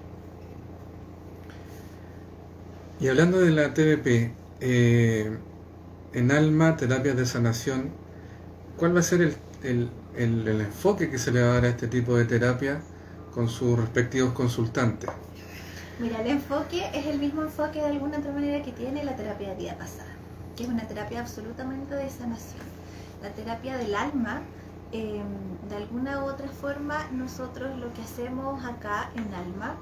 S1: Y hablando de la TBP, en Alma, terapias de sanación, ¿cuál va a ser el enfoque que se le va a dar a este tipo de terapia con sus respectivos consultantes?
S2: Mira, el enfoque es el mismo enfoque de alguna otra manera que tiene la terapia de vida pasada, que es una terapia absolutamente de sanación. La terapia del alma, de alguna u otra forma, nosotros lo que hacemos acá en Alma,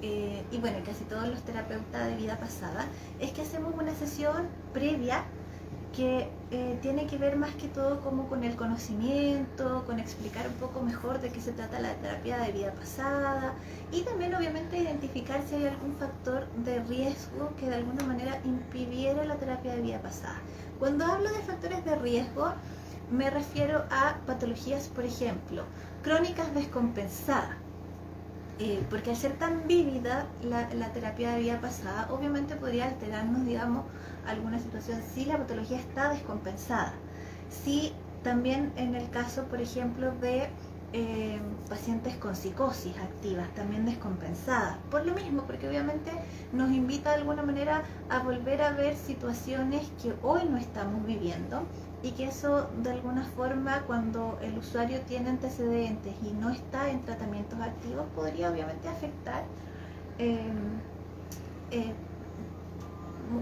S2: y bueno, casi todos los terapeutas de vida pasada, es que hacemos una sesión previa que tiene que ver más que todo como con el conocimiento, con explicar un poco mejor de qué se trata la terapia de vida pasada, y también obviamente identificar si hay algún factor de riesgo que de alguna manera impidiera la terapia de vida pasada. Cuando hablo de factores de riesgo, me refiero a patologías, por ejemplo, crónicas descompensadas. Porque al ser tan vívida la terapia de vida pasada, obviamente podría alterarnos, digamos, alguna situación si la patología está descompensada. Si también en el caso, por ejemplo, de pacientes con psicosis activas, también descompensadas. Por lo mismo, porque obviamente nos invita de alguna manera a volver a ver situaciones que hoy no estamos viviendo, y que eso de alguna forma, cuando el usuario tiene antecedentes y no está en tratamientos activos, podría obviamente afectar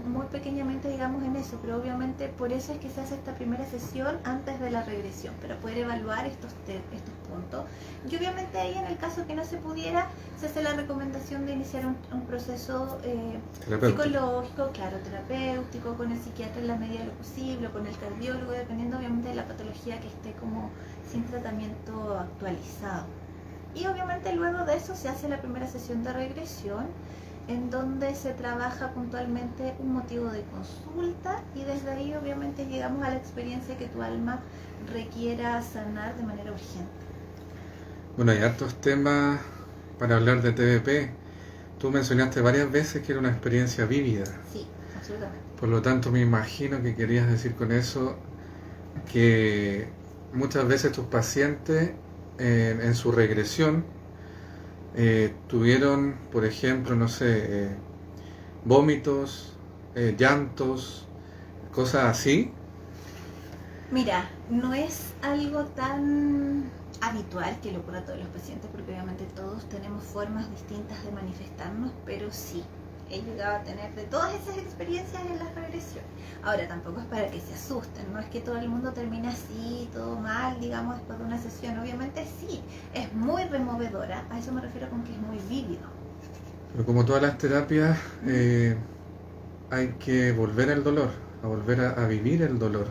S2: muy pequeñamente, digamos, en eso, pero obviamente por eso es que se hace esta primera sesión antes de la regresión, para poder evaluar estos puntos. Y obviamente ahí, en el caso que no se pudiera, se hace la recomendación de iniciar un proceso psicológico, claro, terapéutico, con el psiquiatra en la medida de lo posible, con el cardiólogo, dependiendo obviamente de la patología que esté como sin tratamiento actualizado. Y obviamente luego de eso se hace la primera sesión de regresión, en donde se trabaja puntualmente un motivo de consulta, y desde ahí obviamente llegamos a la experiencia que tu alma requiera sanar de manera urgente.
S1: Bueno, hay hartos temas para hablar de TBP. Tú mencionaste varias veces que era una experiencia vívida.
S2: Sí, absolutamente.
S1: Por lo tanto, me imagino que querías decir con eso que muchas veces tus pacientes en su regresión tuvieron, por ejemplo, no sé, vómitos, llantos, cosas así.
S2: Mira, no es algo tan habitual que lo ocurra a todos los pacientes, porque obviamente todos tenemos formas distintas de manifestarnos, pero sí, he llegado a tener de todas esas experiencias en las regresiones. Ahora, tampoco es para que se asusten, no es que todo el mundo termine así, todo mal, digamos, después de una sesión. Obviamente sí, es muy removedora, a eso me refiero con que es muy vívido.
S1: Pero como todas las terapias, hay que volver al dolor, a volver a vivir el dolor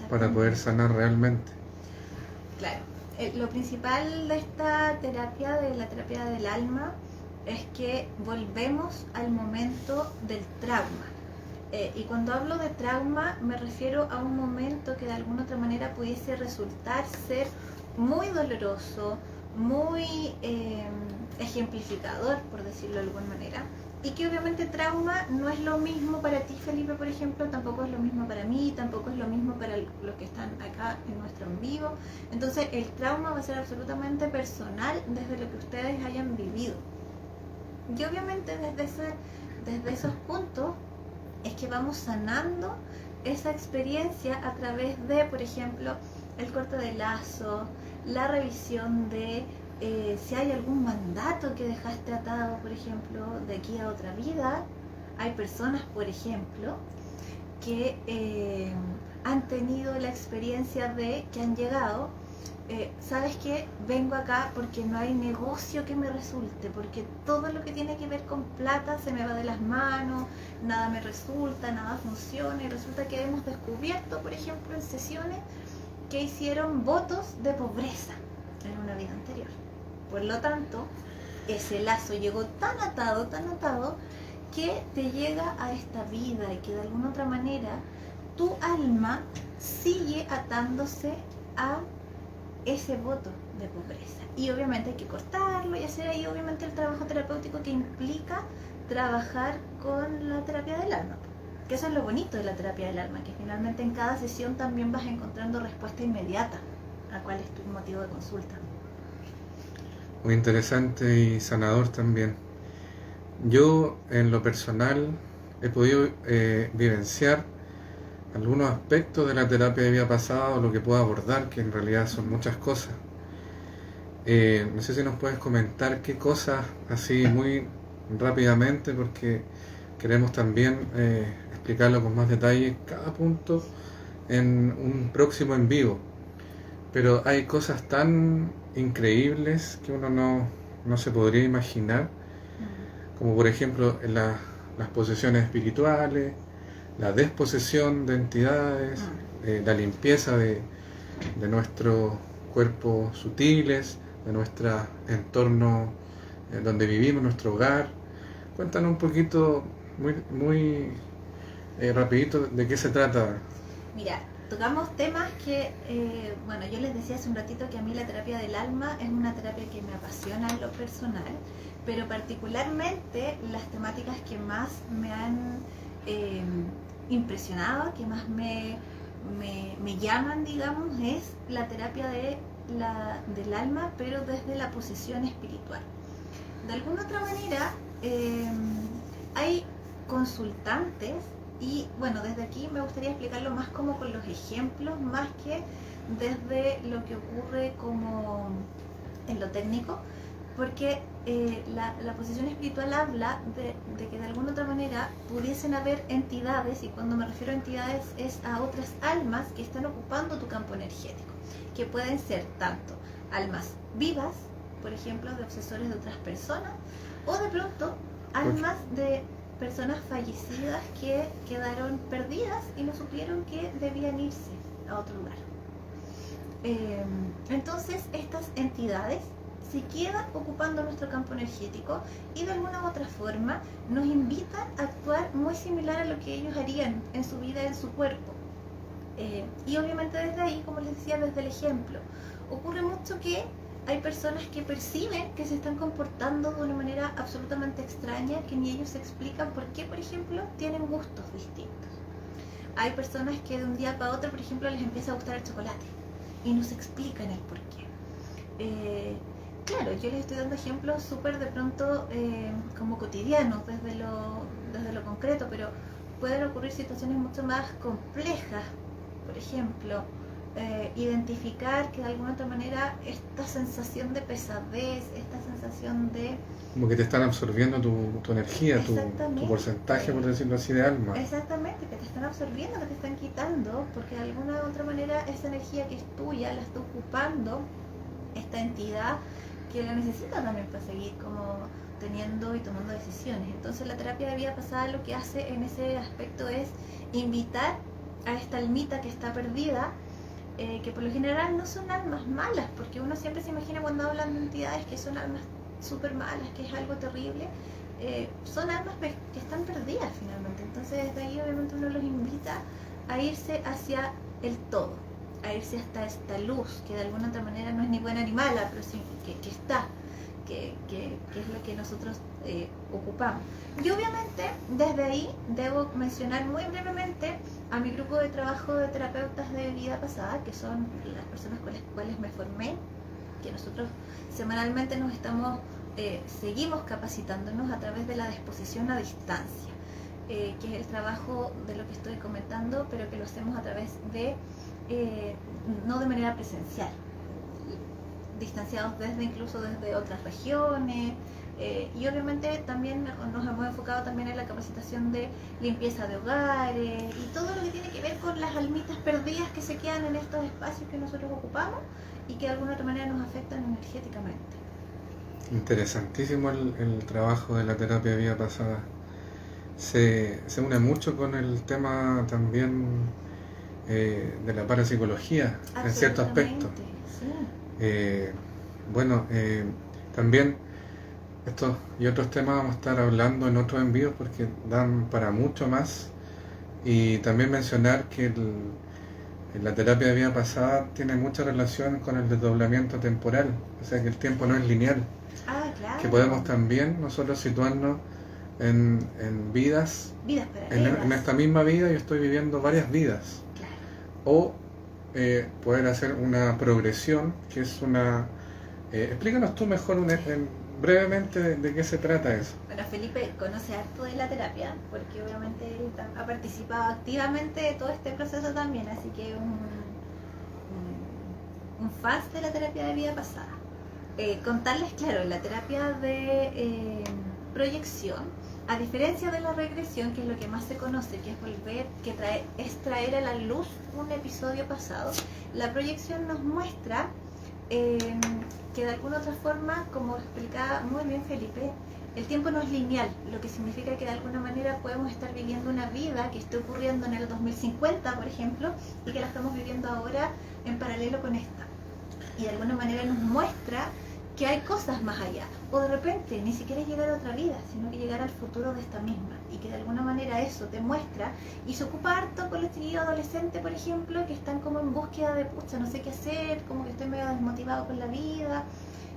S1: para poder sanar realmente.
S2: Claro, lo principal de esta terapia, de la terapia del alma, es que volvemos al momento del trauma. Y cuando hablo de trauma me refiero a un momento que de alguna otra manera pudiese resultar ser muy doloroso, muy ejemplificador, por decirlo de alguna manera, y que obviamente trauma no es lo mismo para ti, Felipe, por ejemplo, tampoco es lo mismo para mí, tampoco es lo mismo para los que están acá en nuestro en vivo. Entonces el trauma va a ser absolutamente personal desde lo que ustedes hayan vivido. Y obviamente desde esos puntos es que vamos sanando esa experiencia a través de, por ejemplo, el corte de lazo, la revisión de si hay algún mandato que dejaste atado, por ejemplo, de aquí a otra vida. Hay personas, por ejemplo, que han tenido la experiencia de que han llegado, ¿sabes qué? Vengo acá porque no hay negocio que me resulte, porque todo lo que tiene que ver con plata se me va de las manos, nada me resulta, nada funciona, y resulta que hemos descubierto, por ejemplo, en sesiones que hicieron votos de pobreza en una vida anterior. Por lo tanto, ese lazo llegó tan atado, que te llega a esta vida y que de alguna otra manera tu alma sigue atándose a ese voto de pobreza. Y obviamente hay que cortarlo y hacer ahí obviamente el trabajo terapéutico que implica trabajar con la terapia del alma. Que eso es lo bonito de la terapia del alma, que finalmente en cada sesión también vas encontrando respuesta inmediata a cuál es tu motivo de consulta.
S1: Muy interesante y sanador también. Yo en lo personal he podido vivenciar algunos aspectos de la terapia de vida pasada, lo que puedo abordar, que en realidad son muchas cosas. No sé si nos puedes comentar qué cosas, así muy rápidamente, porque queremos también explicarlo con más detalle cada punto en un próximo en vivo. Pero hay cosas tan increíbles que uno no se podría imaginar, como por ejemplo las posesiones espirituales, la desposesión de entidades, la limpieza de nuestros cuerpos sutiles, de nuestro entorno donde vivimos, nuestro hogar. Cuéntanos un poquito, muy rapidito, de qué se trata.
S2: Mira, tocamos temas que, bueno, yo les decía hace un ratito que a mí la terapia del alma es una terapia que me apasiona en lo personal, pero particularmente las temáticas que más me han impresionado, que más me llaman, digamos, es la terapia del alma, pero desde la posesión espiritual. De alguna otra manera, hay consultantes. Y bueno, desde aquí me gustaría explicarlo más como con los ejemplos, más que desde lo que ocurre como en lo técnico, porque la posesión espiritual habla de que de alguna otra manera pudiesen haber entidades, y cuando me refiero a entidades es a otras almas que están ocupando tu campo energético, que pueden ser tanto almas vivas, por ejemplo, de obsesores de otras personas, o de pronto almas de personas fallecidas que quedaron perdidas y no supieron que debían irse a otro lugar. Entonces estas entidades se quedan ocupando nuestro campo energético y de alguna u otra forma nos invitan a actuar muy similar a lo que ellos harían en su vida, en su cuerpo. Y obviamente desde ahí, como les decía, desde el ejemplo, ocurre mucho que hay personas que perciben que se están comportando de una manera absolutamente extraña, que ni ellos se explican por qué, por ejemplo, tienen gustos distintos. Hay personas que de un día para otro, por ejemplo, les empieza a gustar el chocolate y no se explican el por qué. Claro, yo les estoy dando ejemplos súper de pronto como cotidianos, desde lo concreto, pero pueden ocurrir situaciones mucho más complejas. Por ejemplo, identificar que de alguna otra manera esta sensación de pesadez, esta sensación de...
S1: Como que te están absorbiendo tu energía, tu porcentaje, por decirlo así, de alma.
S2: Exactamente, que te están absorbiendo, que te están quitando, porque de alguna otra manera esa energía que es tuya la está ocupando esta entidad que la necesita también para seguir como teniendo y tomando decisiones. Entonces la terapia de vida pasada lo que hace en ese aspecto es invitar a esta almita que está perdida, que por lo general no son almas malas, porque uno siempre se imagina cuando hablan de entidades que son almas súper malas, que es algo terrible. Son almas que están perdidas finalmente. Entonces desde ahí obviamente uno los invita a irse hacia el todo, a irse hasta esta luz, que de alguna otra manera no es ni buena ni mala, pero sí que está, que es lo que nosotros ocupamos. Y obviamente desde ahí debo mencionar muy brevemente a mi grupo de trabajo de terapeutas de vida pasada, que son las personas con las cuales me formé, que nosotros semanalmente nos seguimos capacitándonos a través de la disposición a distancia, que es el trabajo de lo que estoy comentando, pero que lo hacemos a través de, no de manera presencial, distanciados incluso desde otras regiones, y obviamente también nos hemos enfocado también en la capacitación de limpieza de hogares y todo lo que tiene que ver con las almitas perdidas que se quedan en estos espacios que nosotros ocupamos y que de alguna otra manera nos afectan energéticamente.
S1: Interesantísimo el trabajo de la terapia de vida pasada. Se une mucho con el tema también de la parapsicología en cierto aspecto.
S2: Sí.
S1: También estos y otros temas vamos a estar hablando en otros envíos porque dan para mucho más. Y también mencionar que la terapia de vida pasada tiene mucha relación con el desdoblamiento temporal, o sea que el tiempo no es lineal.
S2: Claro.
S1: Que podemos también nosotros situarnos en vidas en esta misma vida yo estoy viviendo varias vidas.
S2: Claro.
S1: O poder hacer una progresión, que es una... explícanos tú mejor brevemente de qué se trata eso.
S2: Bueno, Felipe conoce harto de la terapia, porque obviamente él ha participado activamente de todo este proceso también, así que un fan de la terapia de vida pasada. Contarles, claro, la terapia de proyección, a diferencia de la regresión, que es lo que más se conoce, que es traer a la luz un episodio pasado, la proyección nos muestra que de alguna otra forma, como explicaba muy bien Felipe, el tiempo no es lineal, lo que significa que de alguna manera podemos estar viviendo una vida que esté ocurriendo en el 2050, por ejemplo, y que la estamos viviendo ahora en paralelo con esta. Y de alguna manera nos muestra que hay cosas más allá, o de repente ni siquiera es llegar a otra vida, sino que llegar al futuro de esta misma, y que de alguna manera eso te muestra, y se ocupa harto con los chiquillos adolescentes, por ejemplo, que están como en búsqueda de, pucha, no sé qué hacer, como que estoy medio desmotivado con la vida,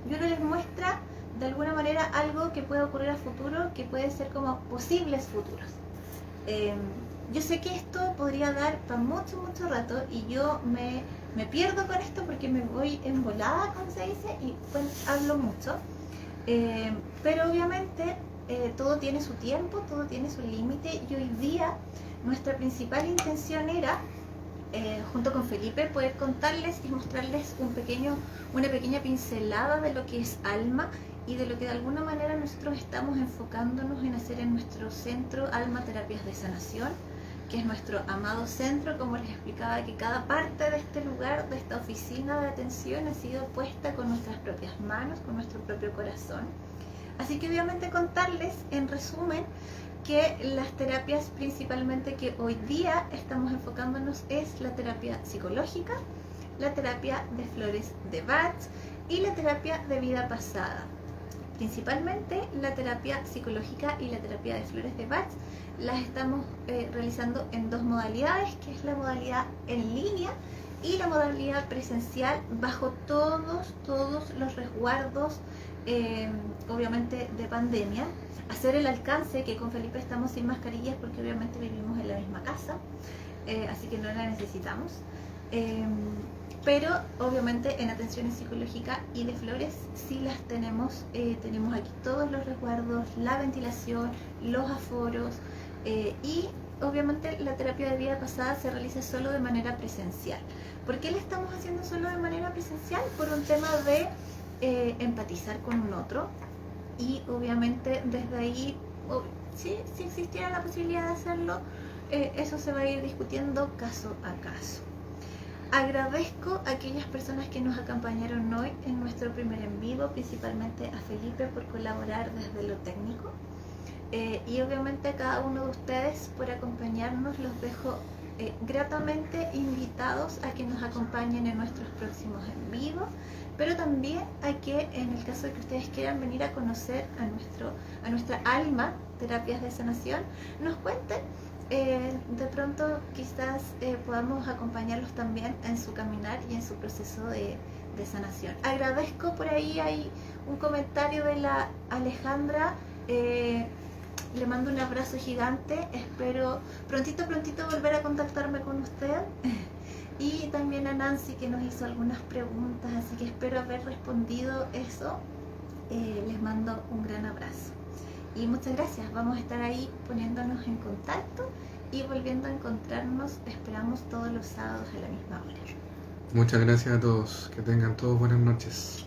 S2: y uno les muestra de alguna manera algo que puede ocurrir a futuro, que puede ser como posibles futuros. Yo sé que esto podría dar para mucho, mucho rato, y yo me pierdo con esto porque me voy embolada, como se dice, y pues hablo mucho. Pero obviamente todo tiene su tiempo, todo tiene su límite, y hoy día nuestra principal intención era, junto con Felipe, poder contarles y mostrarles una pequeña pincelada de lo que es alma y de lo que de alguna manera nosotros estamos enfocándonos en hacer en nuestro centro Alma Terapias de Sanación, que es nuestro amado centro, como les explicaba, que cada parte de este lugar, de esta oficina de atención, ha sido puesta con nuestras propias manos, con nuestro propio corazón. Así que obviamente contarles, en resumen, que las terapias principalmente que hoy día estamos enfocándonos es la terapia psicológica, la terapia de flores de Bach y la terapia de vida pasada. Principalmente la terapia psicológica y la terapia de flores de Bach las estamos realizando en dos modalidades, que es la modalidad en línea y la modalidad presencial, bajo todos los resguardos, obviamente de pandemia. Hacer el alcance, que con Felipe estamos sin mascarillas porque obviamente vivimos en la misma casa, así que no la necesitamos. Pero obviamente en atenciones psicológicas y de flores sí las tenemos. Tenemos aquí todos los resguardos, la ventilación, los aforos, y obviamente la terapia de vida pasada se realiza solo de manera presencial. ¿Por qué la estamos haciendo solo de manera presencial? Por un tema de empatizar con un otro, y obviamente desde ahí, si existiera la posibilidad de hacerlo, eso se va a ir discutiendo caso a caso. Agradezco a aquellas personas que nos acompañaron hoy en nuestro primer en vivo, principalmente a Felipe por colaborar desde lo técnico, y obviamente a cada uno de ustedes por acompañarnos. Los dejo gratamente invitados a que nos acompañen en nuestros próximos en vivo, pero también a que en el caso de que ustedes quieran venir a conocer a nuestra Alma Terapias de Sanación, nos cuenten. De pronto quizás podamos acompañarlos también en su caminar y en su proceso de sanación. Agradezco, por ahí hay un comentario de la Alejandra. Le mando un abrazo gigante, espero prontito volver a contactarme con usted. Y también a Nancy, que nos hizo algunas preguntas, así que espero haber respondido eso. Les mando un gran abrazo y muchas gracias. Vamos a estar ahí poniéndonos en contacto y volviendo a encontrarnos, esperamos todos los sábados a la misma hora.
S1: Muchas gracias a todos, que tengan todos buenas noches.